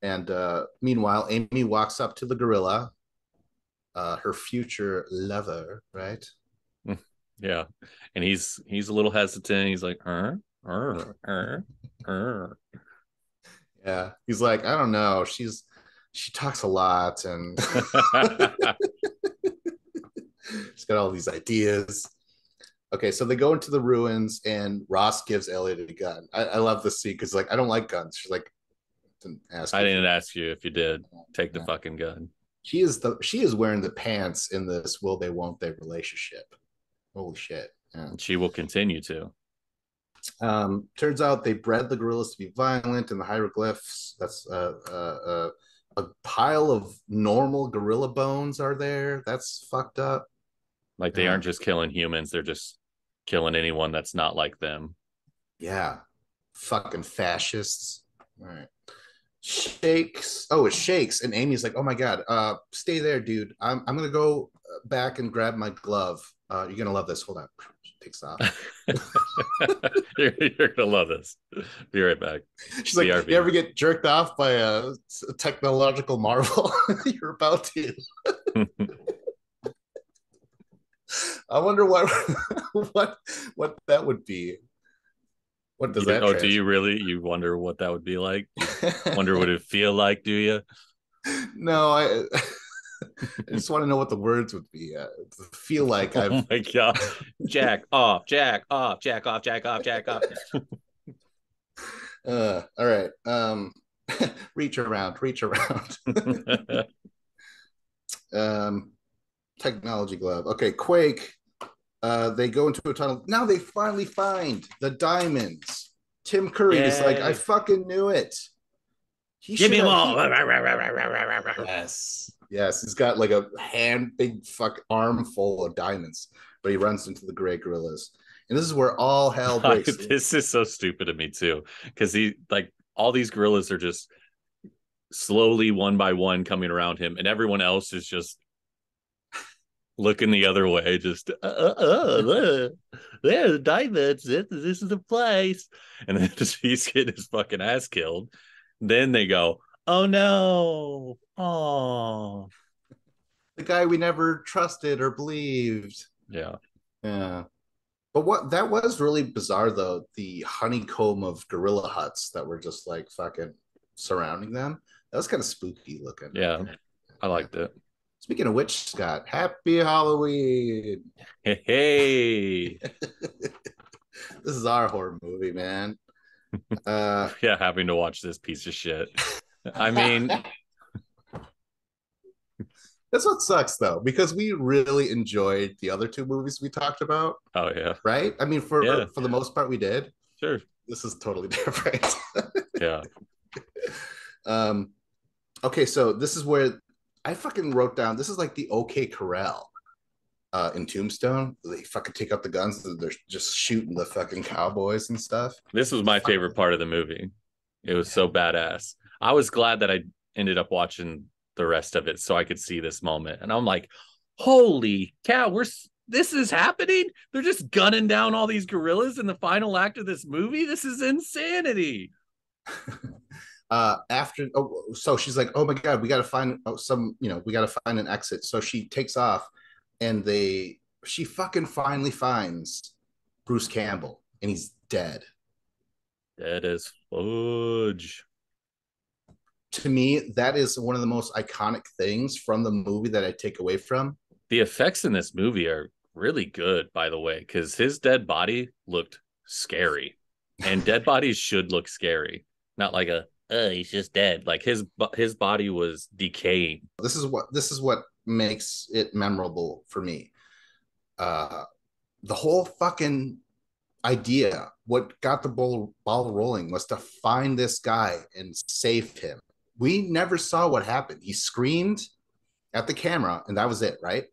And meanwhile, Amy walks up to the gorilla, her future lover, right? Yeah, and he's a little hesitant. He's like, Yeah. He's like, I don't know. She talks a lot and she's got all these ideas. Okay, so they go into the ruins and Ross gives Elliot a gun. I love this scene because like I don't like guns. She's like, didn't ask I you if didn't you ask you if you did. Take the yeah. fucking gun. She is wearing the pants in this will they won't they relationship. Holy shit. Yeah. And she will continue to. Turns out they bred the gorillas to be violent, and the hieroglyphs. That's a pile of normal gorilla bones are there. That's fucked up. Like they Yeah, aren't just killing humans; they're just killing anyone that's not like them. yeah, fucking fascists. All right, shakes. Oh, it shakes, and Amy's like, "Oh my god, stay there, dude. I'm gonna go back and grab my glove. You're gonna love this. Hold on." Takes off. You're gonna love this. Be right back. She's like, "You BRB. ever get jerked off by a technological marvel? You're about to." I wonder what what what that would be. What does that Oh, do you translate? really? You wonder what that would be like? You wonder what it'd feel like, do you? No, I just want to know what the words would be. Feel like Oh I've. my god. Jack off, jack off, jack off, jack off, jack off. All right. Reach around, reach around. um, technology glove. Okay, Quake. They go into a tunnel. Now they finally find the diamonds. Tim Curry is like, I Yay. fucking knew it. He Give me should them have. all. Yes, yes. He's got like a big fuck arm full of diamonds, but he runs into the gray gorillas, and this is where all hell breaks loose. This is so stupid to me too. Because he like all these gorillas are just slowly one by one coming around him, and everyone else is just looking the other way, just there's diamonds. This is the place. And then just he's getting his fucking ass killed. Then they go, oh no, oh The guy we never trusted or believed. yeah, Yeah. But what that was really bizarre though, the honeycomb of gorilla huts that were just like fucking surrounding them. That was kind of spooky looking. yeah. I Yeah. liked it. Speaking of which, Scott, happy Halloween. Hey, hey. This is our horror movie, man. Uh Yeah, having to watch this piece of shit. I mean, that's what sucks though, because we really enjoyed the other two movies we talked about, oh yeah, right? I mean, yeah, for the most part, we did. sure, This is totally different. yeah. um, okay, so this is where I fucking wrote down. This is like the OK Corral in Tombstone. They fucking take out the guns. And they're just shooting the fucking cowboys and stuff. This was my favorite part of the movie. It was so badass. I was glad that I ended up watching the rest of it so I could see this moment. And I'm like, holy cow, this is happening. They're just gunning down all these gorillas in the final act of this movie. This is insanity. So she's like, oh my god, we got to find we got to find an exit. So she takes off, and she fucking finally finds Bruce Campbell, and he's dead. Dead as fudge. To me, that is one of the most iconic things from the movie that I take away from. The effects in this movie are really good, by the way, because his dead body looked scary, and dead bodies should look scary, not like he's just dead. Like his body was decaying. This is what makes it memorable for me. The whole fucking idea, what got the ball rolling, was to find this guy and save him. We never saw what happened. He screamed at the camera, and that was it, right?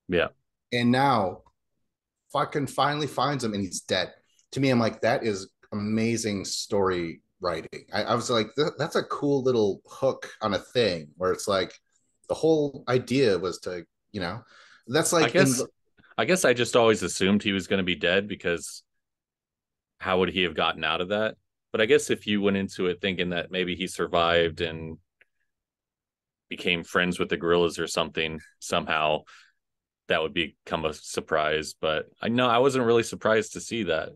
Yeah. And now, fucking finally finds him, and he's dead. To me, I'm like, that is amazing story writing. I was like, that's a cool little hook on a thing where it's like the whole idea was to, that's like I guess I just always assumed he was going to be dead because how would he have gotten out of that? But I guess if you went into it thinking that maybe he survived and became friends with the gorillas or something somehow, that would become a surprise. But I know I wasn't really surprised to see that.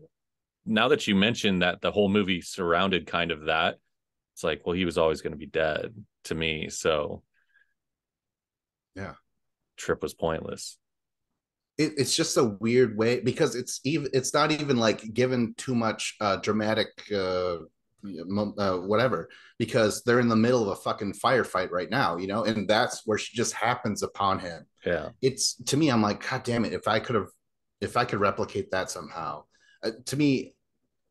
Now that you mentioned that the whole movie surrounded kind of that, it's like, well, he was always going to be dead to me. So yeah, trip was pointless. It's just a weird way, because it's not even like given too much dramatic whatever, because they're in the middle of a fucking firefight right now, and that's where she just happens upon him. Yeah. It's, to me, I'm like, god damn it, if I could replicate that somehow. To me,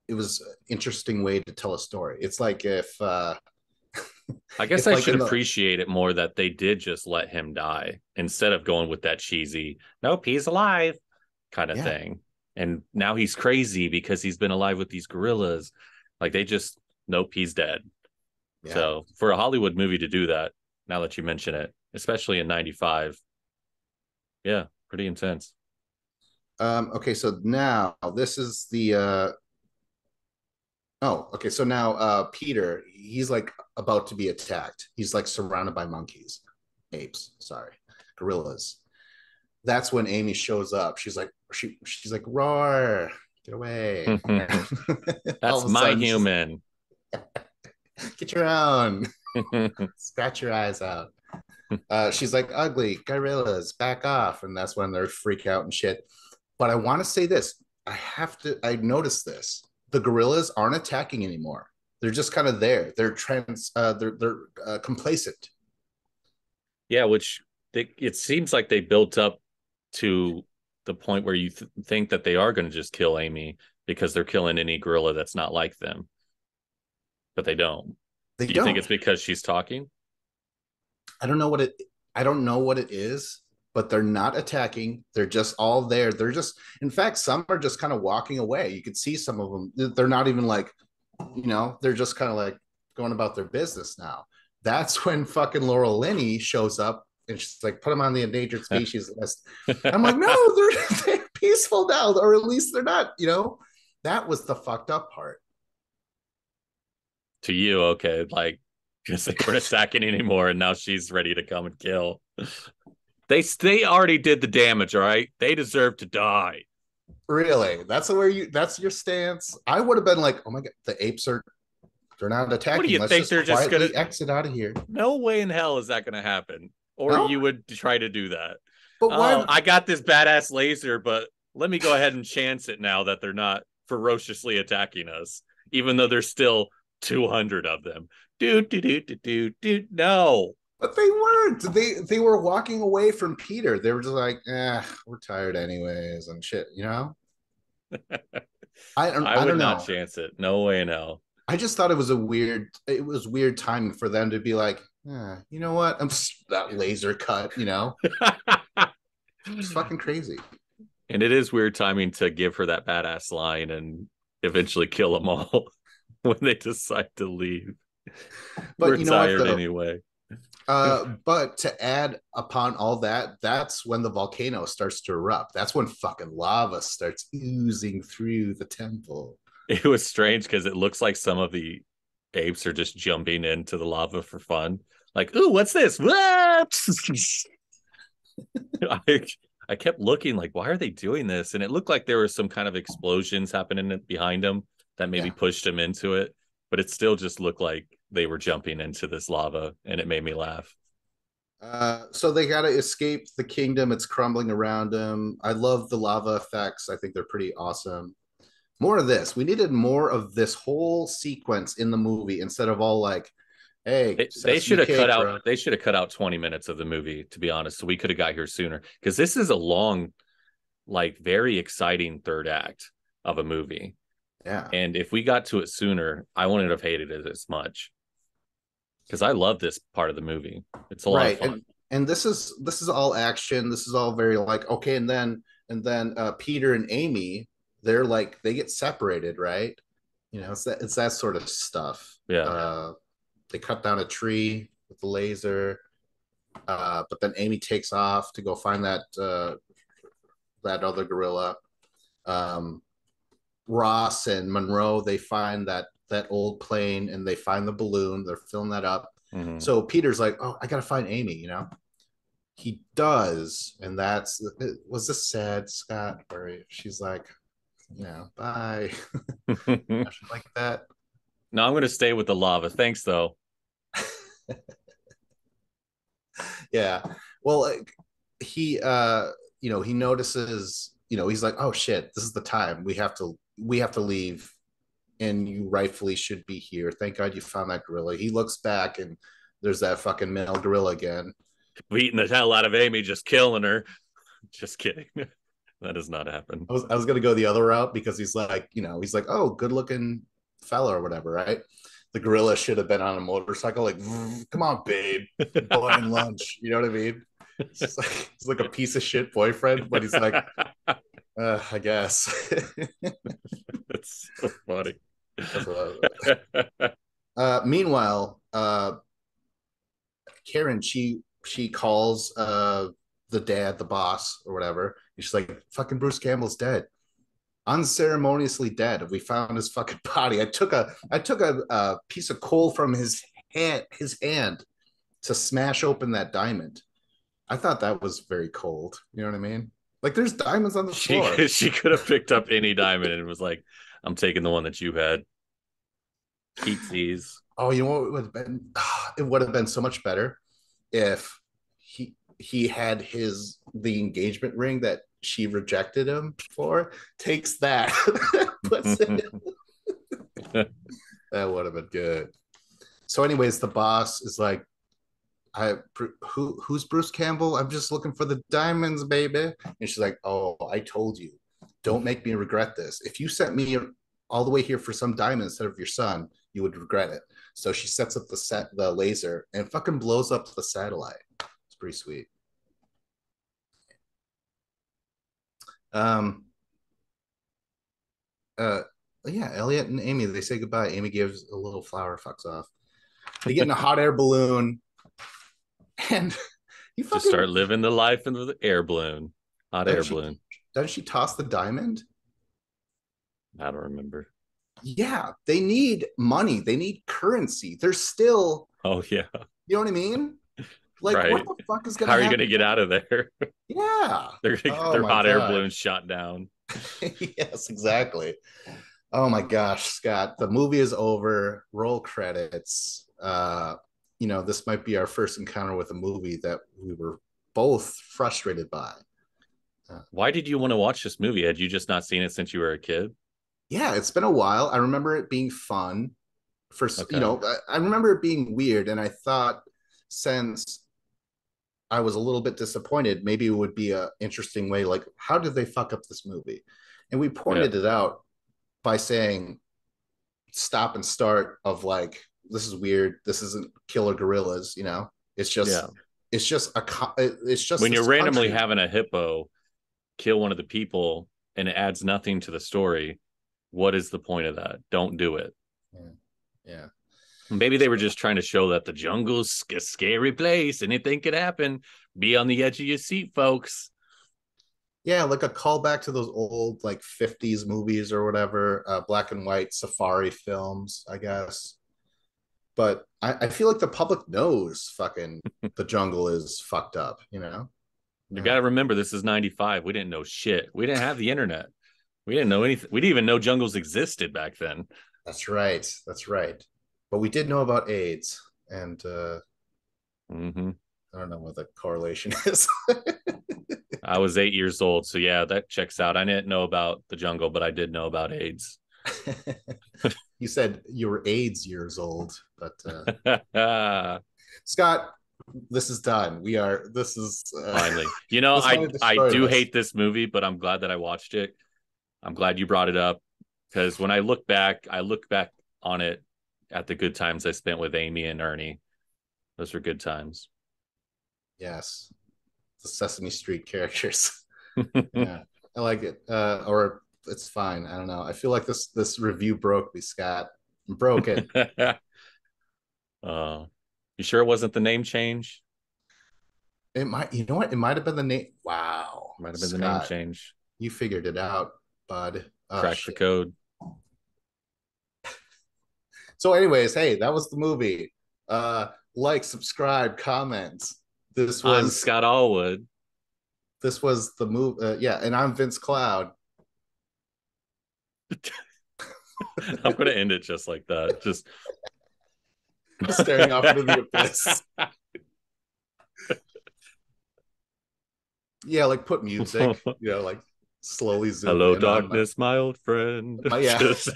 it was an interesting way to tell a story. It's like if I guess I should appreciate it more that they did just let him die instead of going with that cheesy, nope, he's alive kind of thing. And now he's crazy because he's been alive with these gorillas. Like they just, nope, he's dead. Yeah. So for a Hollywood movie to do that, now that you mention it, especially in 95, yeah, pretty intense. Okay, so now this is the okay, so now Peter, he's like about to be attacked. He's like surrounded by gorillas. That's when Amy shows up. She's like, she's like, roar, get away. That's my human. Get your own. Scratch your eyes out. She's like, ugly gorillas, back off. And that's when they're freak out and shit. But I want to say this. I noticed this. The gorillas aren't attacking anymore. They're just kind of there. They're complacent. Yeah, which it seems like they built up to the point where you think that they are going to just kill Amy because they're killing any gorilla that's not like them. But they don't. Do you think it's because she's talking? I don't know what it is, but they're not attacking. They're just all there. They're just, in fact, some are just kind of walking away. You could see some of them. They're not even like, they're just kind of like going about their business now. That's when fucking Laurel Linney shows up And she's like, put them on the endangered species list. I'm like, no, they're peaceful now, or at least they're not, you know. That was the fucked up part. To you, okay, like because they weren't attacking anymore, and now she's ready to come and kill. They already did the damage, all right? They deserve to die. Really? That's your stance? I would have been like, oh my god, the apes are they're not What do attacking. you Let's think just they're just gonna? quietly exit out of here. No way in hell is that gonna happen. Or No? you would try to do that. But Oh, why I got this badass laser, but let me go ahead and chance it now that they're not ferociously attacking us, even though there's still 200 of them. Dude. No. but they weren't. They were walking away from Peter. They were just like, we're tired anyways and shit, you know? I I would don't not know. chance it. No way in hell. I just thought it was weird timing for them to be like, you know what? I'm just that laser cut, you know? It's fucking crazy. And it is weird timing to give her that badass line and eventually kill them all when they decide to leave. But We're you know what tired though? anyway. But to add upon all that, that's when the volcano starts to erupt. That's when fucking lava starts oozing through the temple. It was strange because it looks like some of the apes are just jumping into the lava for fun. Like, ooh, what's this? I, I kept looking like, why are they doing this? And it looked like there was some kind of explosions happening behind them that maybe Yeah. pushed them into it. But it still just looked like they were jumping into this lava, and it made me laugh. So they got to escape the kingdom. It's crumbling around them. I love the lava effects. I think they're pretty awesome. More of this. We needed more of this whole sequence in the movie instead of all like, hey, They should sesame have cut cake, out. bro. They should have cut out 20 minutes of the movie, to be honest. So we could have got here sooner because this is a long, like, very exciting third act of a movie. Yeah. And if we got to it sooner, I wouldn't have hated it as much because I love this part of the movie. It's a lot of Right. fun. And this is all action. This is all very like okay, and then Peter and Amy, they're like they get separated, right? You know, it's that sort of stuff. Yeah. They cut down a tree with the laser, but then Amy takes off to go find that other gorilla. Um, Ross and Monroe, they find that old plane and they find the balloon. They're filling that up. Mm-hmm. So Peter's like, "Oh, I gotta find Amy," you know. He does, and that's was this sad, Scott, where she's like, bye, like that. No, I'm going to stay with the lava. Thanks, though. Yeah. Well, like, he he notices, he's like, oh shit, this is the time we have to leave, and you rightfully should be here. Thank God you found that gorilla. He looks back and there's that fucking male gorilla again. Beating the hell out of Amy, just killing her. Just kidding. That does not happen. I was gonna go the other route because he's like, oh, good looking fella or whatever, right? The gorilla should have been on a motorcycle, like, come on, babe, buying lunch. You know what I mean? He's like a piece of shit boyfriend, but he's like, I guess. That's so funny. Meanwhile, Karen, she calls the dad, the boss, or whatever. And she's like, fucking Bruce Campbell's dead. Unceremoniously dead. We found his fucking body. I took a piece of coal from his hand to smash open that diamond. I thought that was very cold. You know what I mean? Like there's diamonds on the floor. She could have picked up any diamond and was like, I'm taking the one that you had. Keep these. Oh, you know what it would have been? It would have been so much better if he had the engagement ring that she rejected him for, takes that, puts it in. That would have been good. So, anyways, the boss is like, who's Bruce Campbell? I'm just looking for the diamonds, baby. And she's like, oh, I told you, don't make me regret this. If you sent me all the way here for some diamonds instead of your son, you would regret it. So she sets up the laser and fucking blows up the satellite. It's pretty sweet. Um uh yeah, Elliot and Amy, they say goodbye. Amy gives a little flower, fucks off. They get in a hot air balloon, and He Just fucking start living the life in the air balloon, hot doesn't air she balloon. doesn't she toss the diamond? I don't remember. Yeah, they need money. They need currency. They're still, Oh yeah, you know what I mean? Like, what right. the fuck is How gonna are you going happen to get out next? of there? Yeah. They're going to get Oh their my hot air gosh. balloons shot down. Yes, exactly. Oh my gosh, Scott. The movie is over. Roll credits. This might be our first encounter with a movie that we were both frustrated by. Uh, Why did you want to watch this movie? Had you just not seen it since you were a kid? yeah, it's been a while. I remember it being fun. Okay. I remember it being weird, and I thought since I was a little bit disappointed, maybe it would be a interesting way. Like, how did they fuck up this movie? And we Yeah. pointed it out by saying stop and start of like, this is weird. This isn't killer gorillas. It's Yeah. just it's just When you're this randomly country. having a hippo kill one of the people and it adds nothing to the story, what is the point of that? Don't do it. Yeah, yeah. Maybe they So, were just trying to show that the jungle's a scary place. Anything could happen. Be on the edge of your seat, folks. yeah, like a callback to those old like 50s movies or whatever, black and white safari films, I guess. But I feel like the public knows fucking the jungle is fucked up. You got Yeah, to remember, this is 95. We didn't know shit. We didn't have the internet. We didn't know anything. We didn't even know jungles existed back then. that's right. That's right. But we did know about AIDS, and Mm-hmm. I don't know what the correlation is. I was 8 years old. So, yeah, that checks out. I didn't know about the jungle, but I did know about AIDS. You said you were AIDS years old, but Finally. Scott, this is done. This is this might I, have I destroyed do us. hate this movie, but I'm glad that I watched it. I'm glad you brought it up because when I look back on it at the good times I spent with Amy and Ernie. Those were good times. Yes, the Sesame Street characters. Yeah, I like it. Or it's fine. I don't know. I feel like this review broke me, Scott. I'm broken. uh, you sure it wasn't the name change? It might. You know what? It might have been the name. Wow, Might have been the name Scott, change. you figured it out, bud. Oh Crack the shit. code. So, anyways, hey, that was the movie. Like, subscribe, comment. This I'm was Scott Allwood. this was the move. Yeah, and I'm Vince Cloud. I'm going to end it just like that. Just Staring off into the abyss. Yeah, like put music. Like slowly zoom hello, in on my. darkness, my old friend. Yeah. Just